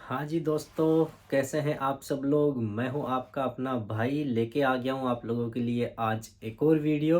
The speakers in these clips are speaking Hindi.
हाँ जी दोस्तों, कैसे हैं आप सब लोग। मैं हूं आपका अपना भाई, लेके आ गया हूं आप लोगों के लिए आज एक और वीडियो।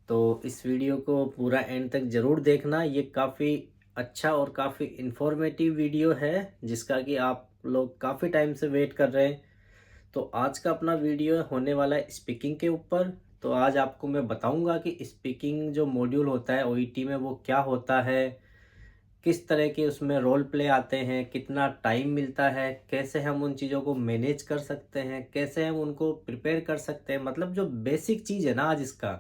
तो इस वीडियो को पूरा एंड तक ज़रूर देखना। ये काफ़ी अच्छा और काफ़ी इन्फॉर्मेटिव वीडियो है जिसका कि आप लोग काफ़ी टाइम से वेट कर रहे हैं। तो आज का अपना वीडियो होने वाला है स्पीकिंग के ऊपर। तो आज आपको मैं बताऊंगा कि स्पीकिंग जो मॉड्यूल होता है ओईटी में वो क्या होता है, किस तरह के उसमें रोल प्ले आते हैं, कितना टाइम मिलता है, कैसे हम उन चीज़ों को मैनेज कर सकते हैं, कैसे हम उनको प्रिपेयर कर सकते हैं। मतलब जो बेसिक चीज़ है ना, आज इसका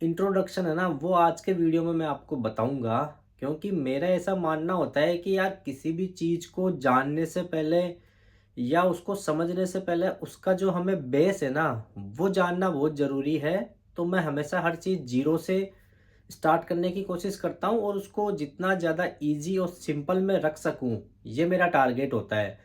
इंट्रोडक्शन है ना, वो आज के वीडियो में मैं आपको बताऊंगा। क्योंकि मेरा ऐसा मानना होता है कि यार किसी भी चीज़ को जानने से पहले या उसको समझने से पहले उसका जो हमें बेस है ना, वो जानना बहुत ज़रूरी है। तो मैं हमेशा हर चीज़ जीरो से स्टार्ट करने की कोशिश करता हूँ और उसको जितना ज़्यादा इजी और सिंपल में रख सकूँ, ये मेरा टारगेट होता है।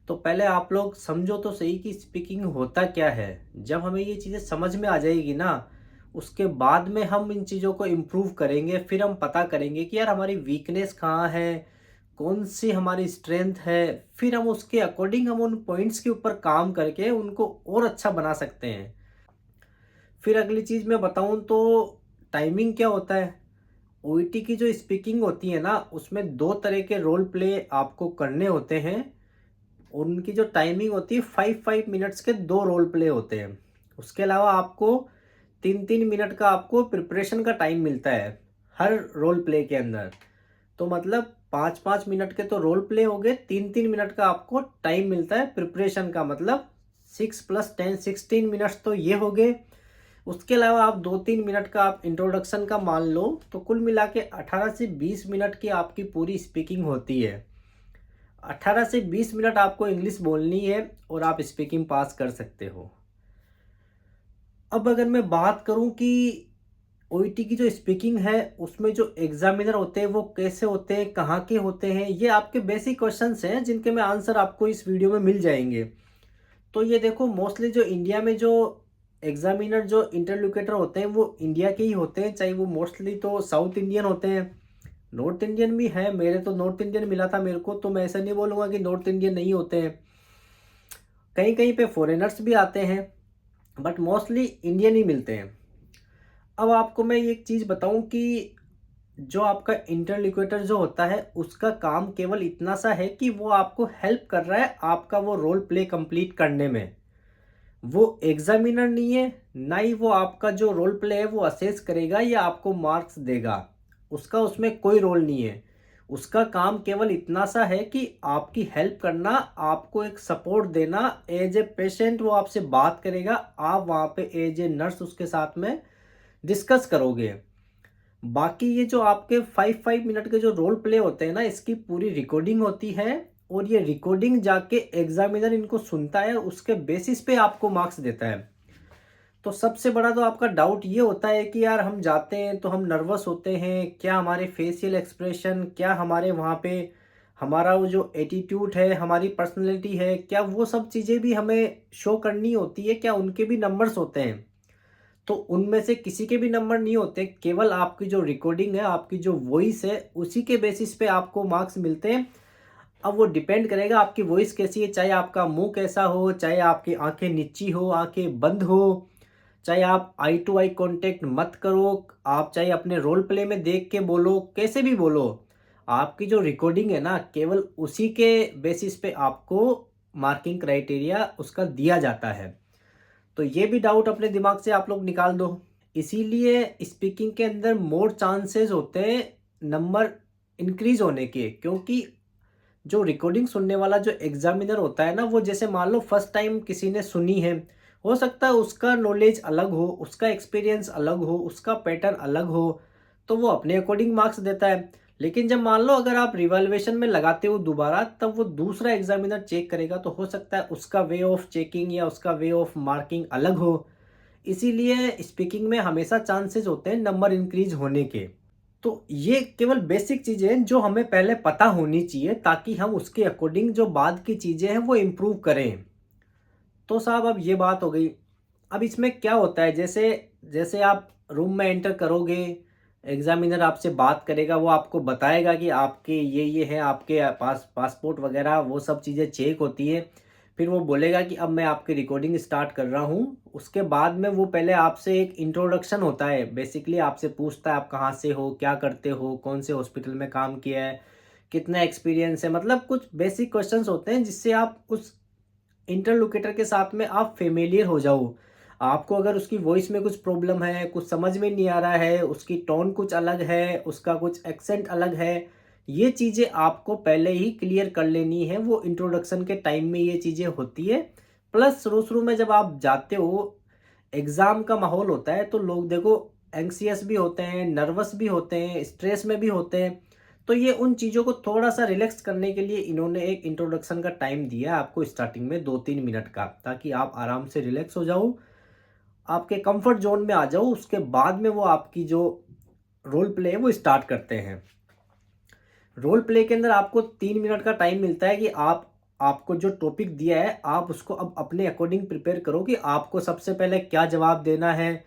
तो पहले आप लोग समझो तो सही कि स्पीकिंग होता क्या है। जब हमें ये चीज़ें समझ में आ जाएगी ना, उसके बाद में हम इन चीज़ों को इम्प्रूव करेंगे। फिर हम पता करेंगे कि यार हमारी वीकनेस कहाँ है, कौन सी हमारी स्ट्रेंथ है। फिर हम उसके अकॉर्डिंग हम उन पॉइंट्स के ऊपर काम करके उनको और अच्छा बना सकते हैं। फिर अगली चीज़ मैं बताऊँ तो टाइमिंग क्या होता है। ओईटी की जो स्पीकिंग होती है ना, उसमें दो तरह के रोल प्ले आपको करने होते हैं। उनकी जो टाइमिंग होती है 5-5 मिनट्स के दो रोल प्ले होते हैं। उसके अलावा आपको 3-3 मिनट का आपको प्रिपरेशन का टाइम मिलता है हर रोल प्ले के अंदर। तो मतलब 5-5 मिनट के तो रोल प्ले हो गए, 3-3 मिनट का आपको टाइम मिलता है प्रिपरेशन का। मतलब 6 + 10 16 मिनट्स तो ये हो गए। उसके अलावा आप 2-3 मिनट का आप इंट्रोडक्शन का मान लो, तो कुल मिला के 18 से 20 मिनट की आपकी पूरी स्पीकिंग होती है। 18 से 20 मिनट आपको इंग्लिश बोलनी है और आप स्पीकिंग पास कर सकते हो। अब अगर मैं बात करूं कि ओईटी की जो स्पीकिंग है उसमें जो एग्जामिनर होते हैं वो कैसे होते हैं, कहाँ के होते हैं, ये आपके बेसिक क्वेश्चंस हैं जिनके मैं आंसर आपको इस वीडियो में मिल जाएंगे। तो ये देखो, मोस्टली जो इंडिया में जो एग्जामिनर जो इंटरलोकेटर होते हैं वो इंडिया के ही होते हैं। चाहे वो मोस्टली तो साउथ इंडियन होते हैं, नॉर्थ इंडियन भी है। मेरे तो नॉर्थ इंडियन मिला था मेरे को, तो मैं ऐसा नहीं बोलूँगा कि नॉर्थ इंडियन नहीं होते हैं। कहीं कहीं पे फॉरेनर्स भी आते हैं, बट मोस्टली इंडियन ही मिलते हैं। अब आपको मैं एक चीज़ बताऊं कि जो आपका इंटरलोक्यूटर जो होता है उसका काम केवल इतना सा है कि वो आपको हेल्प कर रहा है आपका वो रोल प्ले कंप्लीट करने में। वो एग्जामिनर नहीं है, ना ही वो आपका जो रोल प्ले है वो असेस करेगा या आपको मार्क्स देगा। उसका उसमें कोई रोल नहीं है। उसका काम केवल इतना सा है कि आपकी हेल्प करना, आपको एक सपोर्ट देना। एज ए पेशेंट वो आपसे बात करेगा, आप वहाँ पे एज ए नर्स उसके साथ में डिस्कस करोगे। बाकी ये जो आपके 5-5 मिनट के जो रोल प्ले होते हैं ना, इसकी पूरी रिकॉर्डिंग होती है और ये रिकॉर्डिंग जाके एग्जामिनर इनको सुनता है, उसके बेसिस पे आपको मार्क्स देता है। तो सबसे बड़ा तो आपका डाउट ये होता है कि यार हम जाते हैं तो हम नर्वस होते हैं, क्या हमारे फेशियल एक्सप्रेशन, क्या हमारे वहाँ पे हमारा वो जो एटीट्यूड है, हमारी पर्सनैलिटी है, क्या वो सब चीज़ें भी हमें शो करनी होती है, क्या उनके भी नंबर्स होते हैं। तो उनमें से किसी के भी नंबर नहीं होते, केवल आपकी जो रिकॉर्डिंग है, आपकी जो वॉइस है, उसी के बेसिस पे आपको मार्क्स मिलते हैं। अब वो डिपेंड करेगा आपकी वॉइस कैसी है, चाहे आपका मुंह कैसा हो, चाहे आपकी आंखें नीची हो, आंखें बंद हो, चाहे आप आई टू आई कांटेक्ट मत करो, आप चाहे अपने रोल प्ले में देख के बोलो, कैसे भी बोलो। आपकी जो रिकॉर्डिंग है ना, केवल उसी के बेसिस पे आपको मार्किंग क्राइटेरिया उसका दिया जाता है। तो ये भी डाउट अपने दिमाग से आप लोग निकाल दो। इसीलिए स्पीकिंग के अंदर मोर चांसेस होते हैं नंबर इंक्रीज होने के। क्योंकि जो रिकॉर्डिंग सुनने वाला जो एग्जामिनर होता है ना, वो जैसे मान लो फर्स्ट टाइम किसी ने सुनी है, हो सकता है उसका नॉलेज अलग हो, उसका एक्सपीरियंस अलग हो, उसका पैटर्न अलग हो, तो वो अपने अकॉर्डिंग मार्क्स देता है। लेकिन जब मान लो अगर आप रिवैल्यूएशन में लगाते हो दोबारा, तब वो दूसरा एग्जामिनर चेक करेगा, तो हो सकता है उसका वे ऑफ चेकिंग या उसका वे ऑफ मार्किंग अलग हो। इसीलिए स्पीकिंग में हमेशा चांसेस होते हैं नंबर इंक्रीज होने के। तो ये केवल बेसिक चीज़ें हैं जो हमें पहले पता होनी चाहिए, ताकि हम उसके अकॉर्डिंग जो बाद की चीज़ें हैं वो इम्प्रूव करें। तो साहब अब ये बात हो गई। अब इसमें क्या होता है, जैसे जैसे आप रूम में एंटर करोगे, एग्जामिनर आपसे बात करेगा, वो आपको बताएगा कि आपके ये है, आपके पासपोर्ट वगैरह वो सब चीज़ें चेक होती है। फिर वो बोलेगा कि अब मैं आपकी रिकॉर्डिंग स्टार्ट कर रहा हूँ। उसके बाद में वो पहले आपसे एक इंट्रोडक्शन होता है, बेसिकली आपसे पूछता है आप कहाँ से हो, क्या करते हो, कौन से हॉस्पिटल में काम किया है, कितना एक्सपीरियंस है, मतलब कुछ बेसिक क्वेश्चंस होते हैं जिससे आप उस इंटरलोकेटर के साथ में आप फेमिलियर हो जाओ। आपको अगर उसकी वॉइस में कुछ प्रॉब्लम है, कुछ समझ में नहीं आ रहा है, उसकी टोन कुछ अलग है, उसका कुछ एक्सेंट अलग है, ये चीज़ें आपको पहले ही क्लियर कर लेनी है। वो इंट्रोडक्शन के टाइम में ये चीज़ें होती है। प्लस शुरू-शुरू में जब आप जाते हो, एग्ज़ाम का माहौल होता है, तो लोग देखो एंग्ज़ियस भी होते हैं, नर्वस भी होते हैं, स्ट्रेस में भी होते हैं। तो ये उन चीज़ों को थोड़ा-सा रिलैक्स करने के लिए इन्होंने एक इंट्रोडक्शन का टाइम दिया है आपको स्टार्टिंग में 2-3 मिनट का, ताकि आप आराम से रिलैक्स हो जाओ, आपके कंफर्ट ज़ोन में आ जाओ। उसके बाद में वो आपकी जो रोल प्ले है वो स्टार्ट करते हैं। रोल प्ले के अंदर आपको 3 मिनट का टाइम मिलता है कि आपको जो टॉपिक दिया है, आप उसको अब अपने अकॉर्डिंग प्रिपेयर करो कि आपको सबसे पहले क्या जवाब देना है,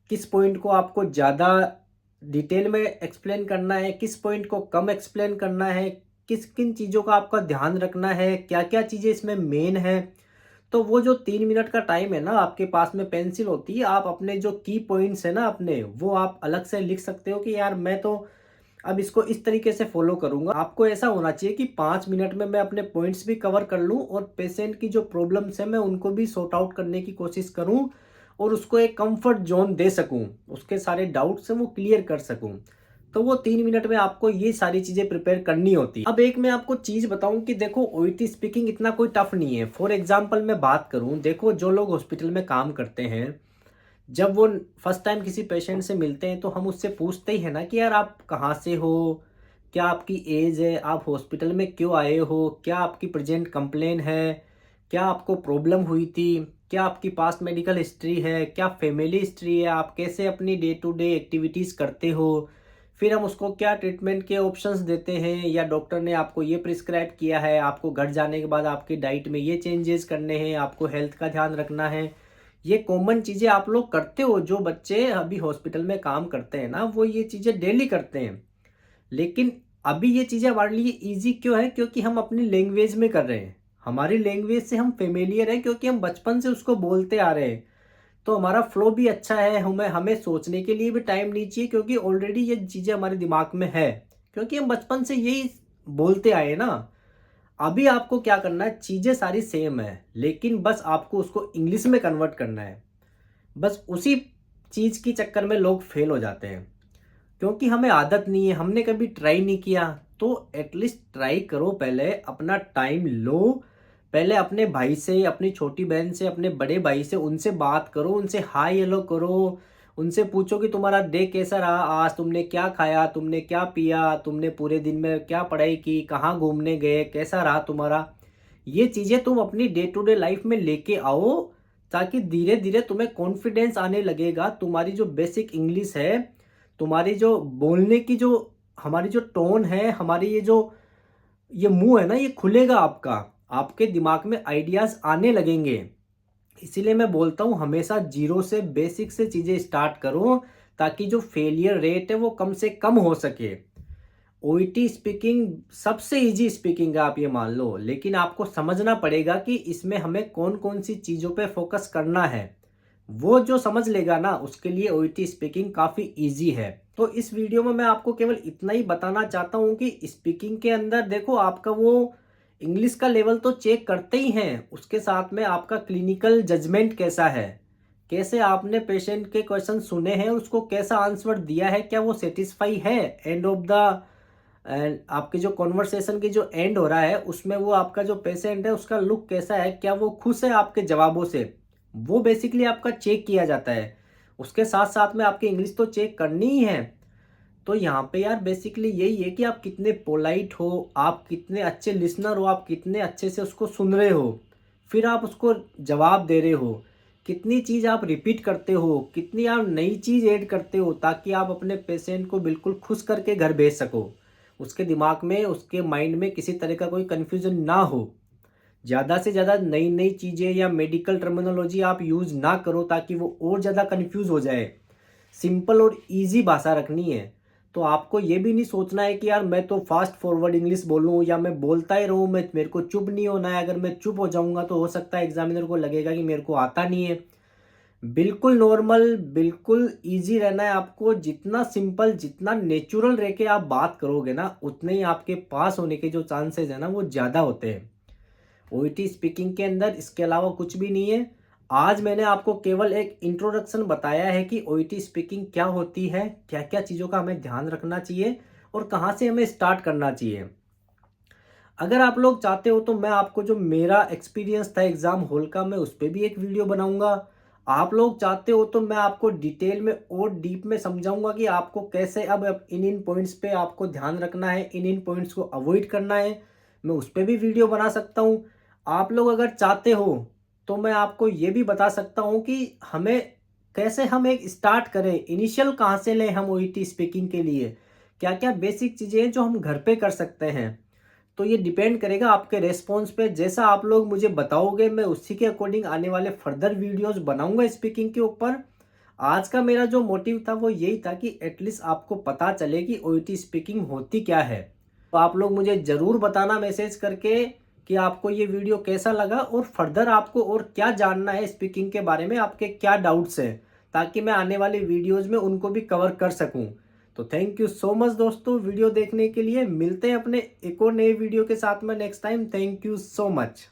किस पॉइंट को आपको ज़्यादा डिटेल में एक्सप्लेन करना है, किस पॉइंट को कम एक्सप्लेन करना है, किस किन चीज़ों का आपका ध्यान रखना है, क्या-क्या चीज़ें इसमें मेन है। तो वो जो 3 मिनट का टाइम है ना, आपके पास में पेंसिल होती है, आप अपने जो की पॉइंट्स है ना अपने, वो आप अलग से लिख सकते हो कि यार मैं तो अब इसको इस तरीके से फॉलो करूँगा। आपको ऐसा होना चाहिए कि 5 मिनट में मैं अपने पॉइंट्स भी कवर कर लूँ और पेशेंट की जो प्रॉब्लम्स है मैं उनको भी सॉर्ट आउट करने की कोशिश करूँ और उसको एक कंफर्ट ज़ोन दे सकूँ। उसके सारे डाउट्स हैं वो क्लियर कर सकूँ। तो वो 3 मिनट में आपको ये सारी चीज़ें प्रिपेयर करनी होती है। अब एक मैं आपको चीज़ बताऊँ कि देखो ओईटी स्पीकिंग इतना कोई टफ नहीं है। फॉर एग्ज़ाम्पल मैं बात करूँ, देखो जो लोग हॉस्पिटल में काम करते हैं, जब वो फर्स्ट टाइम किसी पेशेंट से मिलते हैं तो हम उससे पूछते ही है ना कि यार आप कहाँ से हो? क्या आपकी एज है? आप हॉस्पिटल में क्यों आए हो? क्या आपकी प्रेज़ेंट कंप्लेन है? क्या आपको प्रॉब्लम हुई थी? क्या आपकी पास्ट मेडिकल हिस्ट्री है? क्या फैमिली हिस्ट्री है? आप कैसे अपनी डे टू डे एक्टिविटीज़ करते हो? फिर हम उसको क्या ट्रीटमेंट के ऑप्शंस देते हैं, या डॉक्टर ने आपको ये प्रिस्क्राइब किया है, आपको घर जाने के बाद आपकी डाइट में ये चेंजेस करने हैं, आपको हेल्थ का ध्यान रखना है। ये कॉमन चीज़ें आप लोग करते हो, जो बच्चे अभी हॉस्पिटल में काम करते हैं ना, वो ये चीज़ें डेली करते हैं। लेकिन अभी ये चीज़ें हमारे लिए ईज़ी क्यों है? क्योंकि हम अपनी लैंग्वेज में कर रहे हैं। हमारी लैंग्वेज से हम फ़ेमिलियर हैं, क्योंकि हम बचपन से उसको बोलते आ रहे हैं। तो हमारा फ्लो भी अच्छा है, हमें हमें सोचने के लिए भी टाइम नहीं चाहिए, क्योंकि ऑलरेडी ये चीज़ें हमारे दिमाग में है। क्योंकि हम बचपन से यही बोलते आए हैं ना। अभी आपको क्या करना है, चीज़ें सारी सेम है, लेकिन बस आपको उसको इंग्लिश में कन्वर्ट करना है। बस उसी चीज़ के चक्कर में लोग फेल हो जाते हैं, क्योंकि हमें आदत नहीं है, हमने कभी ट्राई नहीं किया। तो एटलीस्ट ट्राई करो, पहले अपना टाइम लो, पहले अपने भाई से, अपनी छोटी बहन से, अपने बड़े भाई से, उनसे बात करो, उनसे हाय हेलो करो, उनसे पूछो कि तुम्हारा डे कैसा रहा, आज तुमने क्या खाया, तुमने क्या पिया, तुमने पूरे दिन में क्या पढ़ाई की, कहाँ घूमने गए, कैसा रहा तुम्हारा। ये चीज़ें तुम अपनी डे टू डे लाइफ में लेके आओ, ताकि धीरे धीरे तुम्हें कॉन्फिडेंस आने लगेगा। तुम्हारी जो बेसिक इंग्लिश है, तुम्हारी जो बोलने की जो हमारी जो टोन है, हमारी ये मुंह है ना, ये खुलेगा आपका, आपके दिमाग में आइडियाज़ आने लगेंगे। इसीलिए मैं बोलता हूँ हमेशा जीरो से, बेसिक से चीज़ें स्टार्ट करो, ताकि जो फेलियर रेट है वो कम से कम हो सके। ओईटी स्पीकिंग सबसे इजी स्पीकिंग है, आप ये मान लो, लेकिन आपको समझना पड़ेगा कि इसमें हमें कौन कौन सी चीज़ों पे फोकस करना है। वो जो समझ लेगा ना, उसके लिए ओईटी स्पीकिंग काफ़ी इजी है। तो इस वीडियो में मैं आपको केवल इतना ही बताना चाहता हूँ कि स्पीकिंग के अंदर देखो, आपका वो इंग्लिश का लेवल तो चेक करते ही हैं, उसके साथ में आपका क्लिनिकल जजमेंट कैसा है, कैसे आपने पेशेंट के क्वेश्चन सुने हैं, उसको कैसा आंसर दिया है, क्या वो सेटिस्फाई है एंड ऑफ द एंड आपके जो कॉन्वर्सेशन की जो एंड हो रहा है, उसमें वो आपका जो पेशेंट है उसका लुक कैसा है, क्या वो खुश है आपके जवाबों से, वो बेसिकली आपका चेक किया जाता है। उसके साथ साथ में आपकी इंग्लिश तो चेक करनी ही है। तो यहाँ पे यार बेसिकली यही है कि आप कितने पोलाइट हो, आप कितने अच्छे लिसनर हो, आप कितने अच्छे से उसको सुन रहे हो, फिर आप उसको जवाब दे रहे हो, कितनी चीज़ आप रिपीट करते हो, कितनी आप नई चीज़ ऐड करते हो, ताकि आप अपने पेशेंट को बिल्कुल खुश करके घर भेज सको, उसके दिमाग में, उसके माइंड में किसी तरह का कोई कन्फ्यूज़न ना हो। ज़्यादा से ज़्यादा नई नई चीज़ें या मेडिकल टर्मिनोलॉजी आप यूज़ ना करो, ताकि वो और ज़्यादा कन्फ्यूज़ हो जाए। सिंपल और ईजी भाषा रखनी है। तो आपको ये भी नहीं सोचना है कि यार मैं तो फास्ट फॉरवर्ड इंग्लिश बोलूँ या मैं बोलता ही रहूँ, मैं मेरे को चुप नहीं होना है। अगर मैं चुप हो जाऊँगा तो हो सकता है एग्जामिनर को लगेगा कि मेरे को आता नहीं है। बिल्कुल नॉर्मल, बिल्कुल ईज़ी रहना है आपको। जितना सिंपल, जितना नेचुरल रह के आप बात करोगे ना, उतने ही आपके पास होने के जो चांसेस है ना वो ज़्यादा होते हैं। ओईटी स्पीकिंग के अंदर इसके अलावा कुछ भी नहीं है। आज मैंने आपको केवल एक इंट्रोडक्शन बताया है कि ओईटी स्पीकिंग क्या होती है, क्या-क्या चीज़ों का हमें ध्यान रखना चाहिए और कहाँ से हमें स्टार्ट करना चाहिए। अगर आप लोग चाहते हो तो मैं आपको जो मेरा एक्सपीरियंस था एग्ज़ाम हॉल का, मैं उस पे भी एक वीडियो बनाऊँगा। आप लोग चाहते हो तो मैं आपको डिटेल में और डीप में समझाऊँगा कि आपको कैसे अब इन-इन पॉइंट्स पे आपको ध्यान रखना है, इन-इन पॉइंट्स को अवॉइड करना है। मैं उस पे भी वीडियो बना सकता हूँ। आप लोग अगर चाहते हो तो मैं आपको ये भी बता सकता हूँ कि हमें कैसे हम एक स्टार्ट करें, इनिशियल कहाँ से लें हम ओईटी स्पीकिंग के लिए। क्या-क्या बेसिक चीज़ें हैं जो हम घर पे कर सकते हैं। तो ये डिपेंड करेगा आपके रिस्पॉन्स पे। जैसा आप लोग मुझे बताओगे मैं उसी के अकॉर्डिंग आने वाले फर्दर वीडियोस बनाऊंगा स्पीकिंग के ऊपर। आज का मेरा जो मोटिव था वो यही था कि एटलीस्ट आपको पता चले कि ओईटी स्पीकिंग होती क्या है। तो आप लोग मुझे ज़रूर बताना मैसेज करके कि आपको ये वीडियो कैसा लगा और फर्दर आपको और क्या जानना है स्पीकिंग के बारे में, आपके क्या डाउट्स हैं, ताकि मैं आने वाले वीडियोज़ में उनको भी कवर कर सकूँ। तो थैंक यू सो मच दोस्तों वीडियो देखने के लिए। मिलते हैं अपने एक और नए वीडियो के साथ में next time. Thank you so much.